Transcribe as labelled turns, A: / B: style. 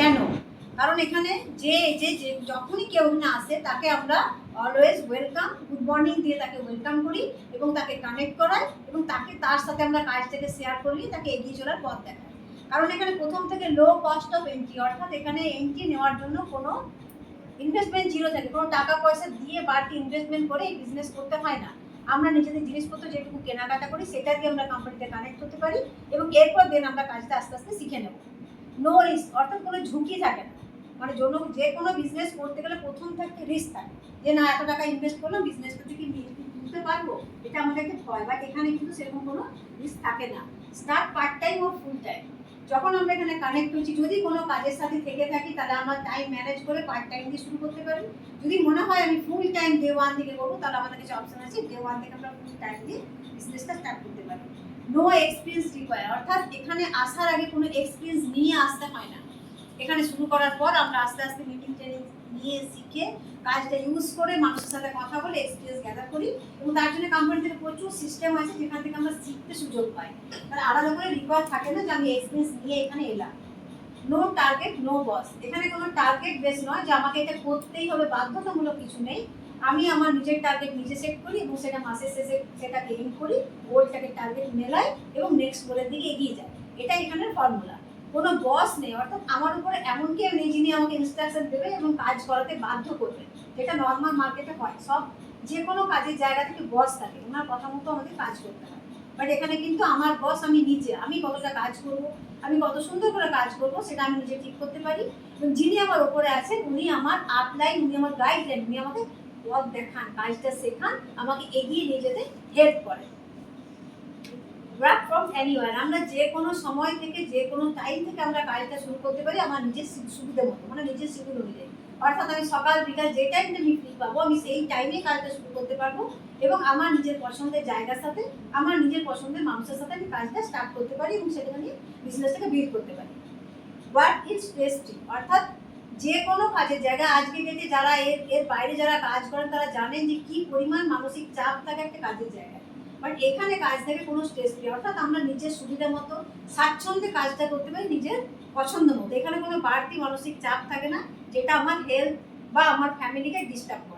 A: কেন? কারণ এখানে যে যে যখনই কেউ না আসে তাকে আমরা অলওয়েজ ওয়েলকাম, গুড মর্নিং দিয়ে তাকে ওয়েলকাম করি এবং তাকে কানেক্ট করাই এবং তার সাথে আমরা কাজটাকে শেয়ার করিয়ে তাকে এগিয়ে চলার পথ দেখাই। কারণ এখানে প্রথম থেকে লো কস্ট অফ এন্ট্রি, অর্থাৎ এখানে এন্ট্রি নেওয়ার জন্য কোনো ইনভেস্টমেন্ট জিরো থাকে, কোনো টাকা পয়সা দিয়ে বাড়তি ইনভেস্টমেন্ট করে এই বিজনেস করতে হয় না। আমরা নিজেদের জিনিসপত্র যেটুকু কেনাকাটা করি সেটা দিয়ে আমরা কোম্পানিতে কানেক্ট হতে পারি এবং এরপর দেন আমরা কাজটা আস্তে আস্তে শিখে নেব। নো রিস্ক, অর্থাৎ কোনো ঝুঁকি থাকে না। মানে যে কোনো বিজনেস করতে গেলে প্রথম থেকে রিস্ক থাকে, যে না এত টাকা ইনভেস্ট করলাম, বিজনেসটা থেকে তুলতে পারবো, এটা আমাদের একটা ভয়। বাট এখানে কিন্তু সেরকম কোনো রিস্ক থাকে না। স্টার্ট পার্ট টাইম ও ফুল টাইম। যখন আমরা এখানে কানেক্ট হচ্ছি, যদি কোনো কাজের সাথে থেকে থাকি তাহলে আমরা টাইম ম্যানেজ করে পার্ট টাইম দিয়ে শুরু করতে পারি। যদি মনে হয় আমি ফুল টাইম ডে ওয়ান থেকে করবো, তাহলে আমাদের কাছে অপশন আছে, ডে ওয়ান থেকে আমরা ফুল টাইম দিয়ে বিজনেসটা স্টার্ট করতে পারি। নো এক্সপিরিয়েন্স রিকোয়ার, অর্থাৎ এখানে আসার আগে কোনো এক্সপিরিয়েন্স নিয়ে আসতে হয় না। এখানে শুরু করার পর আমরা আস্তে আস্তে মিটিং ট্রেনিং নিয়ে শিখে কাজটা ইউজ করে মানুষের সাথে কথা বলে এক্সপিরিয়েন্স গ্যাদার করি এবং তার জন্য কোম্পানি থেকে প্রচুর সিস্টেম আছে যেখান থেকে আমরা শিখতে সুযোগ পাই। তাহলে আলাদা করে রিকোয়ার থাকে না যে আমি এক্সপিরিয়েন্স নিয়ে এখানে এলাম। নো টার্গেট, নো বস। এখানে কোনো টার্গেট বেস নয় যে আমাকে এটা করতেই হবে, বাধ্যতামূলক কিছু নেই। আমি আমার নিজের টার্গেট নিজে সেট করি এবং সেটা মাসের শেষে সেটাকে এম করি, গোলটাকে টার্গেট মেলাই এবং নেক্সট গোলের দিকে এগিয়ে যাই। এটা এখানের ফর্মুলা। কোনো বস নেই, অর্থাৎ আমার উপরে এমন কেউ নেই যিনি আমাকে ইনস্ট্রাকশন দেবে এবং কাজ করাতে বাধ্য করবে, যেটা নর্মাল মার্কেটে হয়। সব যে কোনো কাজের জায়গা থেকে বস থাকে, ওনার কথা মতো আমাদের কাজ করতে হয়। বাট এখানে কিন্তু আমার বস আমি নিজে, আমি কতটা কাজ করবো, আমি কত সুন্দর করে কাজ করবো সেটা আমি নিজে ঠিক করতে পারি এবং যিনি আমার ওপরে আছেন উনি আমার আপলাইন, উনি আমার গাইডলাইন, উনি আমাকে পথ দেখান, কাজটা শেখান, আমাকে এগিয়ে নিয়ে যেতে হেল্প করেন। ওয়ার্ক ফ্রম এনিওয়ার, আমরা যে কোনো সময় থেকে যে কোনো টাইম থেকে আমরা কাজটা শুরু করতে পারি আমার নিজের সুবিধা মতো, মানে নিজের শিডিউল অনুযায়ী। অর্থাৎ আমি সকাল বিকাল যে টাইমটা আমি ফ্রি পাবো আমি সেই টাইমে কাজটা শুরু করতে পারবো এবং আমার নিজের পছন্দের জায়গার সাথে, আমার নিজের পছন্দের মানুষের সাথে আমি কাজটা স্টার্ট করতে পারি এবং সেটা নিয়ে বিজনেসটাকে বিল্ড করতে পারি। ওয়ার্ক ইজ স্ট্রেস-ফ্রি, অর্থাৎ যে কোনো কাজের জায়গা আজকে ডেটে যারা এর বাইরে যারা কাজ করেন তারা জানেন যে কি পরিমাণ মানসিক চাপ থাকে একটা কাজের জায়গায়। বাট এখানে কাজ থেকে কোনো স্ট্রেস ফ্রি, অর্থাৎ আমরা নিজের সুবিধা মতো স্বাচ্ছন্দ্যে কাজটা করতে পারি নিজের পছন্দ মতো। এখানে কোনো বাড়তি মানসিক চাপ থাকে না যেটা আমার হেলথ বা আমার ফ্যামিলিকে ডিস্টার্ব করে।